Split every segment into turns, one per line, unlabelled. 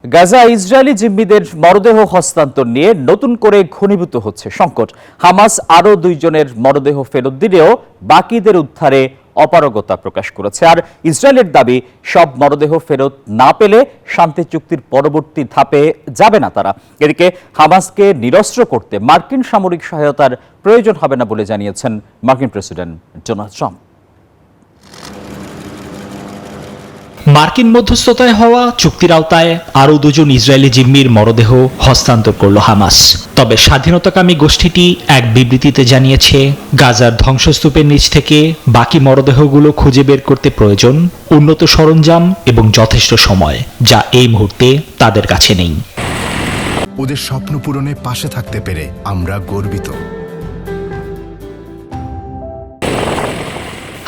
Gaza Israeli জিম্মিদের মরদেহ হস্তান্তর নিয়ে নতুন করে ঘনীভূত হচ্ছে সংকট। হামাস আরও 2 জনের মরদেহ ফেরত দিলেও বাকিদের উদ্ধারে অপারগতা প্রকাশ করেছে। আর ইসরায়েলের দাবি, সব মরদেহ ফেরত না পেলে শান্তি চুক্তির পরবর্তী ধাপে যাবে না তারা। এদিকে হামাসকে নিরস্ত্র করতে মার্কিন সামরিক সহায়তার প্রয়োজন হবে না বলে জানিয়েছেন মার্কিন প্রেসিডেন্ট ডোনাল্ড ট্রাম্প।
মার্কিন মধ্যস্থতায় হওয়া চুক্তির আওতায় আরও 2 জন ইসরায়েলি জিম্মির মরদেহ হস্তান্তর করল হামাস। তবে স্বাধীনতাকামী গোষ্ঠীটি এক বিবৃতিতে জানিয়েছে, গাজার ধ্বংসস্তূপের নিচ থেকে বাকি মরদেহগুলো খুঁজে বের করতে প্রয়োজন উন্নত সরঞ্জাম এবং যথেষ্ট সময়, যা এই মুহূর্তে তাদের কাছে নেই।
ওদের স্বপ্ন পূরণে পাশে থাকতে পেরে আমরা গর্বিত।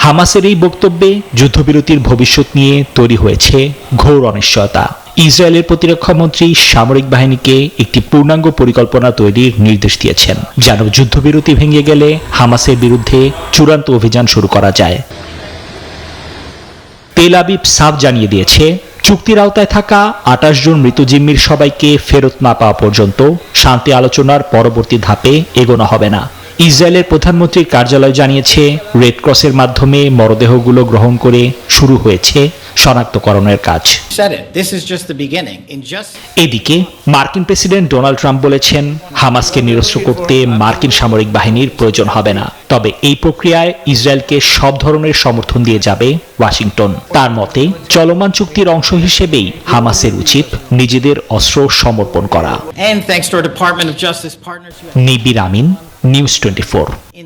হামাসের এই বক্তব্যে যুদ্ধবিরতির ভবিষ্যৎ নিয়ে তৈরি হয়েছে ঘোর অনিশ্চয়তা। ইসরায়েলের প্রতিরক্ষা মন্ত্রী সামরিক বাহিনীকে একটি পূর্ণাঙ্গ পরিকল্পনা তৈরির নির্দেশ দিয়েছেন, যেন যুদ্ধবিরতি ভেঙে গেলে হামাসের বিরুদ্ধে চূড়ান্ত অভিযান শুরু করা যায়। তেল আবিব সাফ জানিয়ে দিয়েছে, চুক্তির আওতায় থাকা 28 জন মৃত জিম্মির সবাইকে ফেরত না পাওয়া পর্যন্ত শান্তি আলোচনার পরবর্তী ধাপে এগোনো হবে না। ইসরায়েলের প্রধানমন্ত্রীর কার্যালয় জানিয়েছে, রেড ক্রসের মাধ্যমে মরদেহগুলো গ্রহণ করে শুরু হয়েছে শনাক্তকরণের কাজ। এদিকে মার্কিন প্রেসিডেন্ট ডোনাল্ড ট্রাম্প বলেছেন, হামাসকে নিরস্ত্র করতে মার্কিন সামরিক বাহিনীর প্রয়োজন হবে না। তবে এই প্রক্রিয়ায় ইসরায়েলকে সব ধরনের সমর্থন দিয়ে যাবে ওয়াশিংটন। তার মতে, চলমান চুক্তির অংশ হিসেবেই হামাসের উচিত নিজেদের অস্ত্র সমর্পণ করা। নিবির আমিন, নিউজ 24।